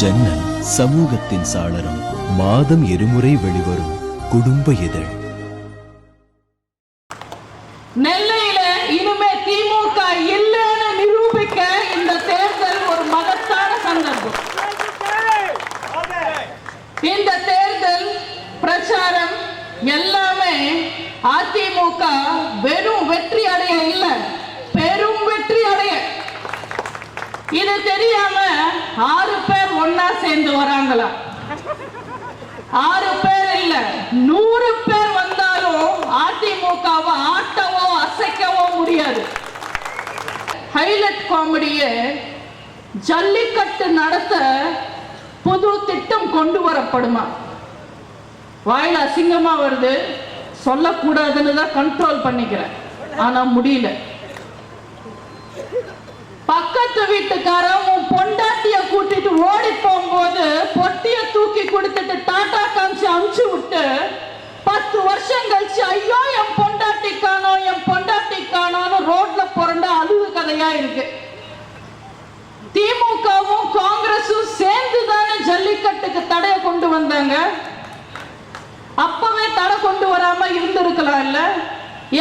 ஜன்னல் சமூகத்தின் சாளரம். மாதம் இருமுறை வெளிவரும் குடும்ப இதழ். நெல்லையில இனிமே திமுக இல்லைன்னு நிரூபிக்க இந்த தேர்தல் ஒரு மகத்தான சந்தர்ப்பம். இந்த தேர்தல் பிரச்சாரம் எல்லாமே அதிமுக வெறும் வெற்றி அடைய இல்ல, பெரும் வெற்றி அடைய. இது தெரியாம 6 பேர் ஒன்னா சேர்ந்து வராங்களா? 6 பேர் இல்ல, 100 பேர் வந்தாலும் அதிமுகவை ஆட்டவோ அசைக்கவோ முடியாது. ஹைலைட் காமெடியே, ஜல்லிக்கட்டு நடத்த புது திட்டம் கொண்டு வரப்படுமா? வாயில அசிங்கமா வருது, சொல்லக்கூடாதுன்னு தான் கண்ட்ரோல் பண்ணிக்கிறேன், ஆனா முடியல. பக்கத்து வீட்டுக்காரன் உன் பொண்டாட்டிய கூட்டிட்டு ஓடி போகும்போது பொட்டிய தூக்கி கொடுத்துட்டு டாடா காமிச்சு அனுப்பிச்சு விட்டு 10 வருஷம் கழிச்சு ஐயோ என் பொண்டாட்டி காணோம் என் பொண்டாட்டி காணோம்னு ரோட்ல புரண்ட அழுவு கதையா இருக்கு. திமுகவும் காங்கிரஸும் சேர்ந்துதானே ஜல்லிக்கட்டுக்கு தடையை கொண்டு வந்தாங்க. அப்பவே தடை கொண்டு வராம இருந்திருக்கலாம் இல்ல?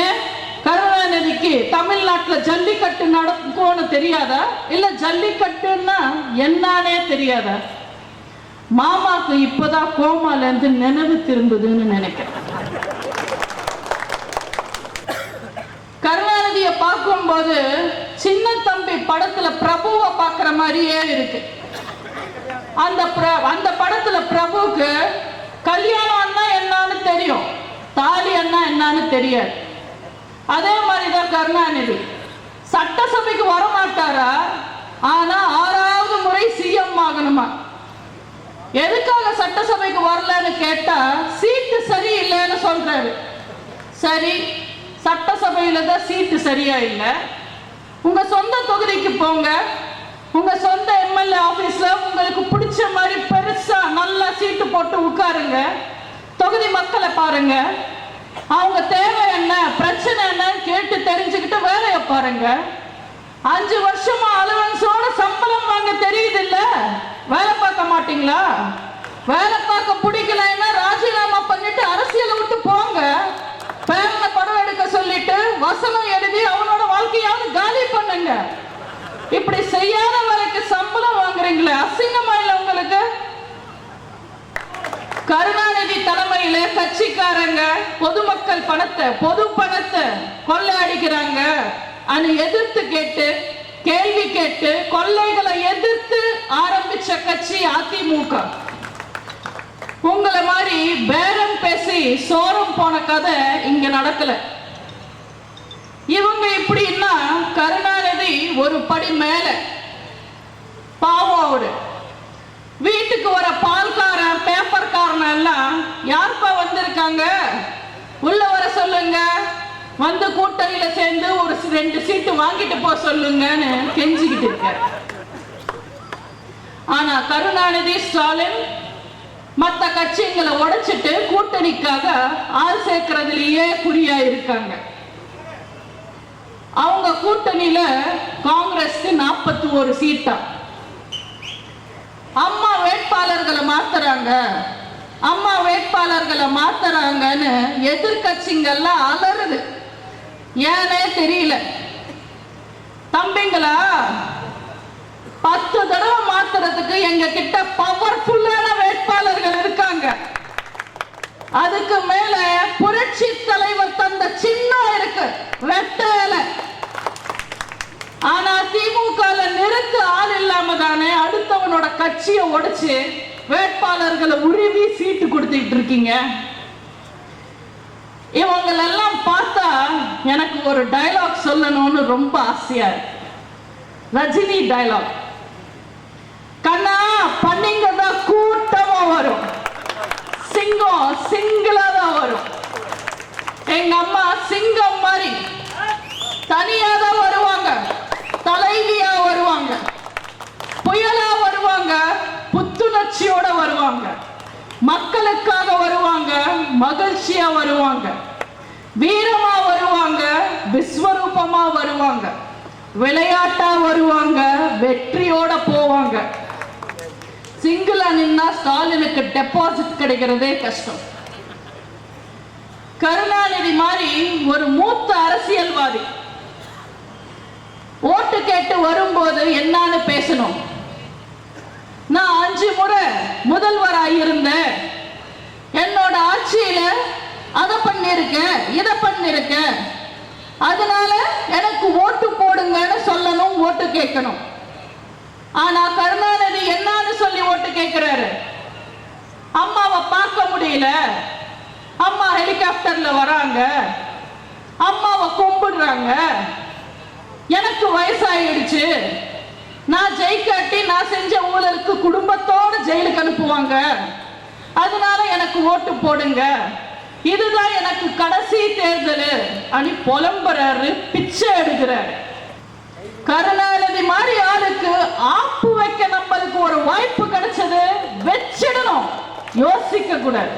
ஏன் கருணாநிதிக்கு தமிழ்நாட்டில் ஜல்லிக்கட்டு நடக்கும்னு தெரியாதா? இல்ல ஜல்லிக்கட்டுன்னா என்னன்னே தெரியாதா? மாமாக்கு இப்பதான் கோமால இருந்து நினைவு திரும்புதுன்னு நினைக்கிறேன். கருணாநிதிய பார்க்கும்போது சின்ன தம்பி படத்துல பிரபுவை பார்க்கிற மாதிரியே இருக்கு. அந்த படத்துல பிரபுக்கு கல்யாணம்னா என்னன்னு தெரியும், தாலி என்னன்னு தெரியாது. அதே மாதிரிதான் கருணாநிதி சட்டசபைக்கு வரமாட்டாரா, ஆனா 6வது முறை சிஎம் ஆகணுமா? எதுக்காக சட்டசபைக்கு வரலன்னு கேட்டா சீட்டு சரியில்லைன்னு சொல்றாரு. சரி, சட்டசபையில தான் சீட்டு சரியா இல்லை. உங்க சொந்த தொகுதிக்கு போங்க, உங்க சொந்த எம்எல்ஏ ஆபீஸ்ல உங்களுக்கு பிடிச்ச மாதிரி பெருசா நல்லா சீட்டு போட்டு உட்காருங்க, தொகுதி மக்களை பாருங்க, அவங்க தேவை என்ன பிரச்சனை என்னன்னு கேட்டு தெரிஞ்சுக்கிட்டு வேலையை பாருங்க. 5 வருஷமா அலவன்ஸோட சம்பளம் வாங்க தெரியுது இல்ல, வேலை பார்க்க மாட்டீங்களா? வேலை பார்க்க பிடிக்கலன்னா ராஜினாமா பண்ணிட்டு அரசியலை விட்டு போங்க. பேரனை படம் எடுக்க சொல்லிட்டு வசனம் எழுதி அவனோட வாழ்க்கையாவது காலி பண்ணுங்க. இப்படி செய்யாத வரைக்கும் சம்பளம் வாங்குறீங்களே, அசிங்கமா இல்ல உங்களுக்கு? கருணாநிதி தலைமையில கட்சிக்காரங்க பொதுமக்கள் பணத்தை பொது பணத்தை கொள்ளையடிக்கிறாங்க எதிர்த்து கேட்டு கேள்வி கேட்டு கொள்ளைகளை எதிர்த்து ஆரம்பிச்ச கட்சி அதிமுக. உங்களை மாதிரி பேரம் பேசி சோரம் போன கதை இங்க நடக்கல. இவங்க இப்படின்னா கருணாநிதி ஒரு படி மேல. பாவம் அவரு. வீட்டுக்கு வர பால்காரன் பேப்பர்காரன் எல்லாம் யாருப்பா வந்திருக்காங்க, உள்ள வர சொல்லுங்க, வந்து கூட்டணியில சேர்ந்து ஒரு 2 சீட்டு வாங்கிட்டு போக சொல்லுங்கன்னு கெஞ்சிக்கிட்டு இருக்காரு. ஆனா கருணாநிதி ஸ்டாலின் மற்ற கட்சிகளை உடைச்சிட்டு கூட்டணிக்காக ஆள் சேர்க்கிறதுலயே குறியா இருக்காங்க. அவங்க கூட்டணியில காங்கிரஸ்க்கு 41 சீட்டா. அம்மா வேட்பாளர்களை மாத்துறாங்க, அம்மா வேட்பாளர்களை மாத்துறாங்கன்னு எதிர்கட்சிங்கெல்லாம் அலறுது. ஏனே தெரியல. தம்பிங்களா, 10 தடவை மாத்துறதுக்கு எங்க கிட்ட பவர்ஃபுல்லான வேட்பாளர்கள் இருக்காங்க. அதுக்கு மேல புரட்சி தலைவர் தந்த சின்னம் இருக்கு, வெட்டல. ஆனா திமுக நிறுத்த ஆள் இல்லாம தானே அடுத்தவனோட கட்சியை உடைச்சு வேட்பாளர்களை உருவி சீட்டு கொடுத்துட்டு இருக்கீங்க. இவங்களெல்லாம் பார்த்தா எனக்கு ஒரு டயலாக் சொல்லணும்னு ரொம்ப ஆசையா இருக்கு. ரஜினி டயலாக். கண்ணா பண்ணிங்க தான் கூட்டமா வரும், சிங்கம் சிங்கிளா தான் வரும். எங்க அம்மா சிங்கம் மாதிரி தனியா தான் வருவாங்க, தலைவியா வருவாங்க, புயலா வருவாங்க, புத்துணர்ச்சியோட வருவாங்க, மக்களுக்காக வருவாங்க, மகிழ்ச்சியா வருவாங்க, வீரமா வருவாங்க, விஸ்வரூபமா வருவாங்க, விளையாட்டா வருவாங்க, வெற்றியோட போவாங்க. சிங்கிளா நின்னா ஸ்டாலினுக்கு டெபாசிட் கிடைக்கிறதே கஷ்டம். கருணாநிதி மாதிரி ஒரு மூத்த அரசியல்வாதி ஓட்டு கேட்டு வரும்போது என்னன்னு பேசணும். நான் 5 முறை முதல்வராயிருந்தேன், என்னோட ஆட்சியில அதை பண்ணிருக்கேன், இதை பண்ணிருக்கேன், அதனால எனக்கு ஓட்டு போடுங்கன்னு சொல்லணும், ஓட்டு கேட்கணும். ஆனா கருணாநிதி என்னன்னு சொல்லி ஓட்டு கேட்கிறாரு? அம்மாவை பார்க்க முடியல, அம்மா ஹெலிகாப்டர்ல வராங்க, அம்மாவை கும்பிடுறாங்க, எனக்கு வயசாயிடுச்சு, நான் ஜெயிக்காட்டி நான் செஞ்ச ஊழலுக்கு குடும்பத்தோட ஜெயிலுக்கு அனுப்புவாங்க, அதனால எனக்கு ஓட்டு போடுங்க, இதுதான் எனக்கு கடைசி தேர்தல் அனி புலம்புறாரு, பிச்சை எடுக்கிறாரு. கருணாநிதி மாதிரி ஆளுக்கு ஆப்பு வைக்க நம்மளுக்கு ஒரு வாய்ப்பு கிடைச்சது, வச்சிடணும், யோசிக்க கூடாது.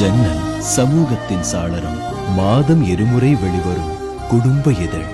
ஜன்னல் சமூகத்தின் சாளரம். மாதம் இருமுறை வெளிவரும் குடும்ப இதழ்.